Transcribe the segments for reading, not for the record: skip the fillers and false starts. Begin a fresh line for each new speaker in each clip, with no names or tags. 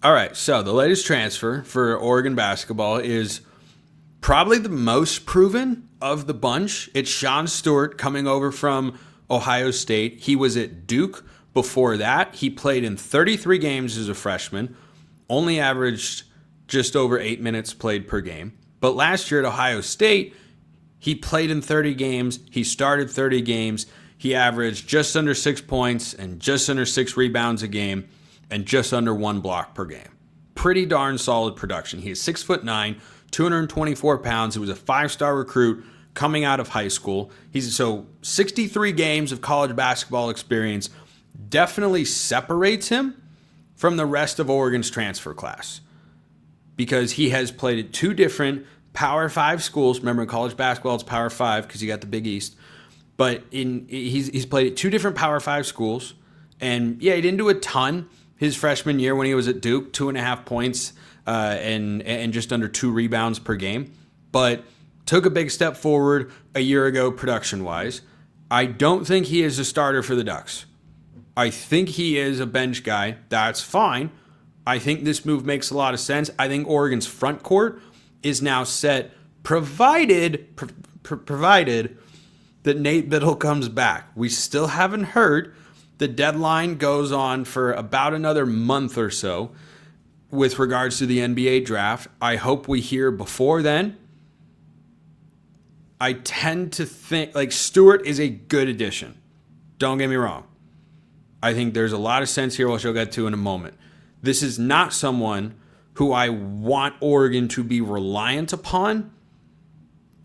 All right, so the latest transfer for Oregon basketball is probably the most proven of the bunch. It's Sean Stewart coming over from Ohio State. He was at Duke before that. He played in 33 games as a freshman, only averaged just over 8 minutes played per game. But last year at Ohio State, he played in 30 games. He started 30 games. He averaged just under 6 points and just under 6 rebounds a game and just under 1 block per game. Pretty darn solid production. He is 6'9", 224 pounds. He was a 5-star recruit coming out of high school. He's 63 games of college basketball experience definitely separates him from the rest of Oregon's transfer class because he has played at 2 different Power 5 schools. Remember, in college basketball, it's Power 5 because you got the Big East. But he's played at 2 different Power 5 schools. And, yeah, he didn't do a ton his freshman year when he was at Duke, 2.5 points and just under 2 rebounds per game. But took a big step forward a year ago production-wise. I don't think he is a starter for the Ducks. I think he is a bench guy. That's fine. I think this move makes a lot of sense. I think Oregon's front court is now set, provided that Nate Bittle comes back. We still haven't heard. The deadline goes on for about another month or so with regards to the NBA draft. I hope we hear before then. I tend to think Stewart is a good addition. Don't get me wrong. I think there's a lot of sense here, which I'll get to in a moment. This is not someone who I want Oregon to be reliant upon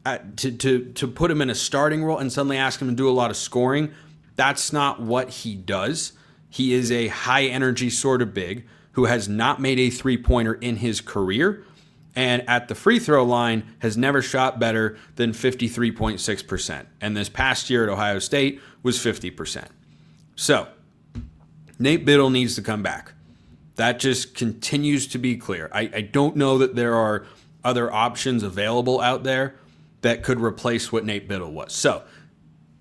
to put him in a starting role and suddenly ask him to do a lot of scoring. That's not what he does. He is a high-energy sort of big who has not made a three-pointer in his career and at the free throw line has never shot better than 53.6%. And this past year at Ohio State was 50%. So, Nate Bittle needs to come back. That just continues to be clear. I don't know that there are other options available out there that could replace what Nate Bittle was. So,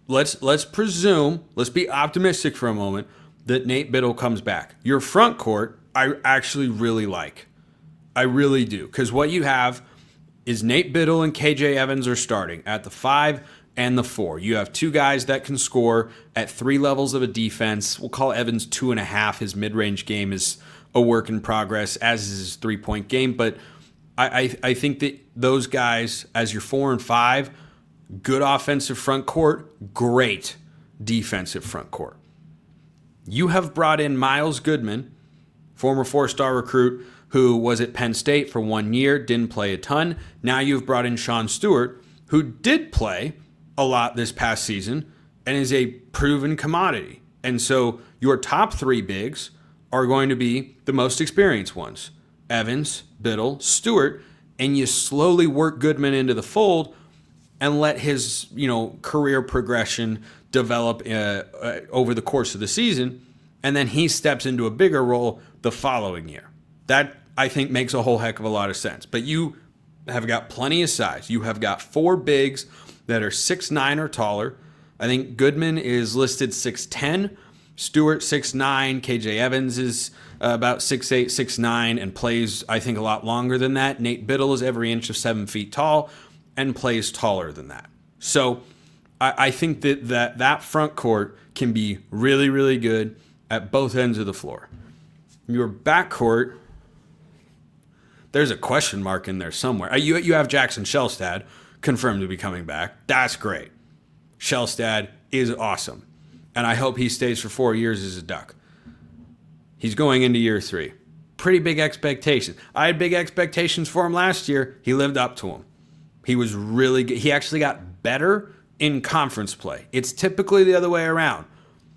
let's presume, let's be optimistic for a moment, that Nate Bittle comes back. Your front court, I actually really like. I really do. Because what you have is Nate Bittle and KJ Evans are starting at the 5 and the 4. You have 2 guys that can score at 3 levels of a defense. We'll call Evans 2.5. His mid-range game is a work in progress, as is his 3-point game. But I think that those guys, as your 4 and 5, good offensive front court, great defensive front court. You have brought in Miles Goodman, former 4-star recruit who was at Penn State for 1 year, didn't play a ton. Now you've brought in Sean Stewart, who did play a lot this past season and is a proven commodity. And so your top 3 bigs are going to be the most experienced ones. Evans, Bittle, Stewart, and you slowly work Goodman into the fold and let his, career progression develop over the course of the season, and then he steps into a bigger role the following year. That, I think, makes a whole heck of a lot of sense. But you have got plenty of size. You have got 4 bigs that are 6'9" or taller. I think Goodman is listed 6'10", Stewart 6'9", KJ Evans is about 6'8", 6'9", and plays, I think, a lot longer than that. Nate Bittle is every inch of 7 feet tall and plays taller than that. So I think that front court can be really, really good at both ends of the floor. Your back court, there's a question mark in there somewhere. You have Jackson Shelstad confirmed to be coming back. That's great. Shelstad is awesome. And I hope he stays for 4 years as a Duck. He's going into year 3. Pretty big expectations. I had big expectations for him last year. He lived up to them. He was really good. He actually got better in conference play. It's typically the other way around.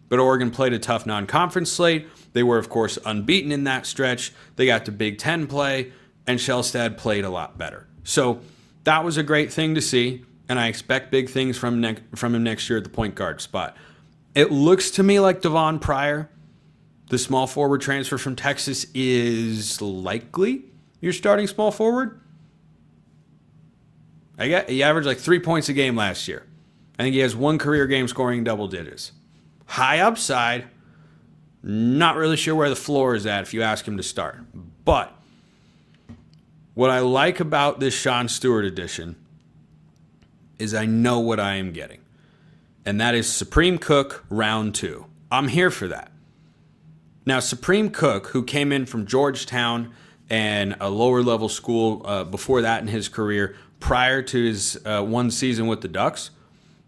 But Oregon played a tough non-conference slate. They were, of course, unbeaten in that stretch. They got to Big Ten play, and Shelstad played a lot better. So that was a great thing to see, and I expect big things from him next year at the point guard spot. It looks to me like Devon Pryor, the small forward transfer from Texas, is likely your starting small forward. He averaged like 3 points a game last year. I think he has 1 career game scoring double digits. High upside. Not really sure where the floor is at if you ask him to start. But what I like about this Sean Stewart edition is I know what I am getting. And that is Supreme Cook round 2. I'm here for that. Now, Supreme Cook, who came in from Georgetown and a lower level school before that in his career, prior to his one season with the Ducks,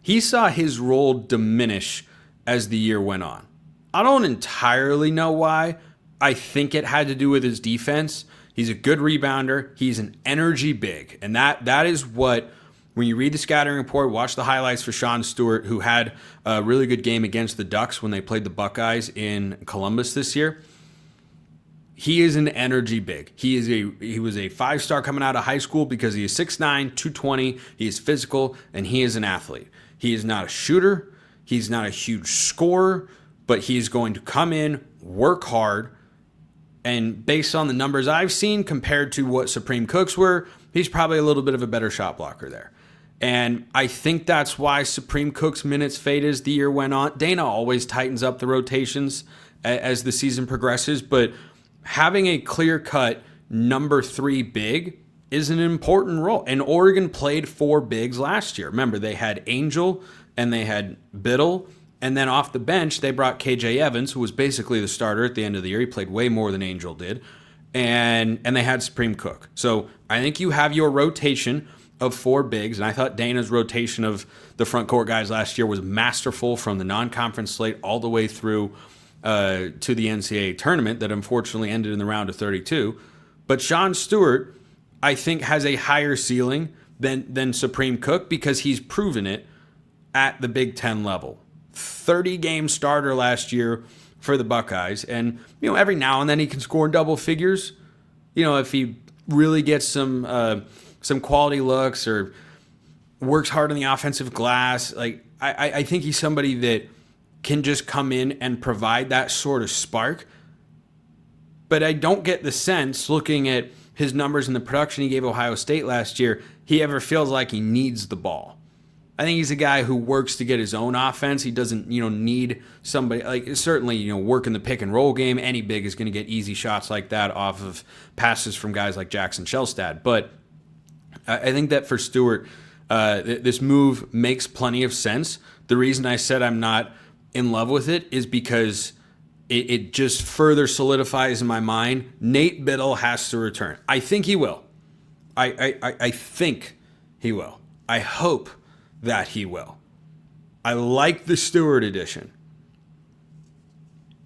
he saw his role diminish as the year went on. I don't entirely know why. I think it had to do with his defense. He's a good rebounder. He's an energy big. And that is what, when you read the scouting report, watch the highlights for Sean Stewart, who had a really good game against the Ducks when they played the Buckeyes in Columbus this year. He is an energy big. He was a 5-star coming out of high school because he is 6'9", 220. He is physical, and he is an athlete. He is not a shooter. He's not a huge scorer, but he is going to come in, work hard, and based on the numbers I've seen compared to what Supreme Cooks were, he's probably a little bit of a better shot blocker there. And I think that's why Supreme Cook's minutes faded as the year went on. Dana always tightens up the rotations as the season progresses, but having a clear-cut number 3 big is an important role. And Oregon played 4 bigs last year. Remember, they had Angel and they had Bittle, and then off the bench, they brought KJ Evans, who was basically the starter at the end of the year. He played way more than Angel did. And they had Supreme Cook. So I think you have your rotation of 4 bigs, and I thought Dana's rotation of the front court guys last year was masterful from the non-conference slate all the way through to the NCAA tournament that unfortunately ended in the round of 32. But Sean Stewart, I think, has a higher ceiling than Supreme Cook because he's proven it at the Big Ten level. 30-game starter last year for the Buckeyes. And, every now and then he can score in double figures. If he really gets some quality looks or works hard on the offensive glass. Like, I think he's somebody that can just come in and provide that sort of spark. But I don't get the sense, looking at his numbers and the production he gave Ohio State last year, he ever feels like he needs the ball. I think he's a guy who works to get his own offense. He doesn't, need somebody like certainly, working the pick and roll game. Any big is going to get easy shots like that off of passes from guys like Jackson Shellstad. But I think that for Stewart, this move makes plenty of sense. The reason I said I'm not in love with it is because it just further solidifies in my mind Nate Bittle has to return. I think he will. I think he will. I hope that he will. I like the Stewart edition.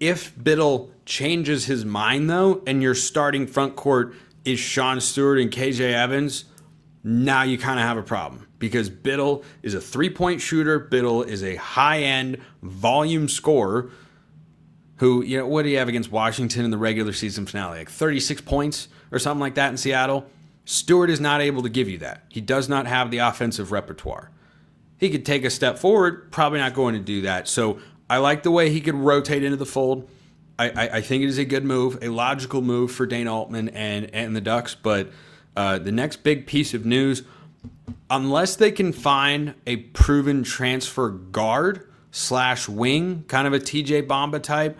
If Bittle changes his mind, though, and your starting front court is Sean Stewart and KJ Evans, now you kind of have a problem because Bittle is a 3-point shooter. Bittle is a high-end volume scorer who, what do you have against Washington in the regular season finale? Like 36 points or something like that in Seattle? Stewart is not able to give you that. He does not have the offensive repertoire. He could take a step forward, probably not going to do that. So I like the way he could rotate into the fold. I think it is a good move, a logical move for Dana Altman and the Ducks. But the next big piece of news, unless they can find a proven transfer guard / wing, kind of a TJ Bamba type,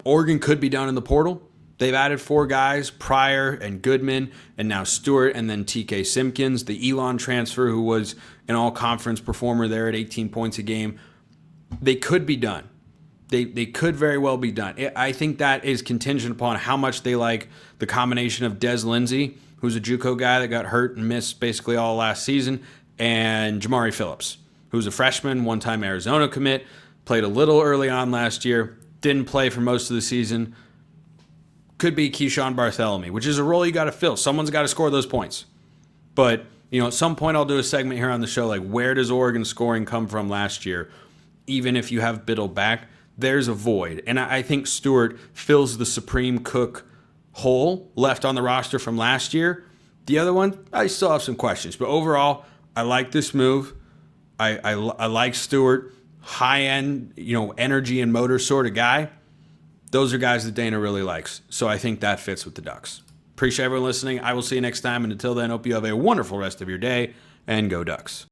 Oregon could be done in the portal. They've added 4 guys, Pryor and Goodman, and now Stewart, and then TK Simpkins, the Elon transfer, who was an all-conference performer there at 18 points a game. They could be done. They could very well be done. I think that is contingent upon how much they like the combination of Des Lindsey, who's a JUCO guy that got hurt and missed basically all last season, and Jamari Phillips, who's a freshman, one-time Arizona commit, played a little early on last year, didn't play for most of the season. Could be Keyshawn Bartholomew, which is a role you got to fill. Someone's got to score those points. But, at some point I'll do a segment here on the show, like where does Oregon's scoring come from last year? Even if you have Bittle back, there's a void. And I think Stewart fills the Supreme Cook hole left on the roster from last year. The other one, I still have some questions. But overall, I like this move. I like Stewart, high-end, energy and motor sort of guy. Those are guys that Dana really likes. So I think that fits with the Ducks. Appreciate everyone listening. I will see you next time. And until then, hope you have a wonderful rest of your day. And go Ducks.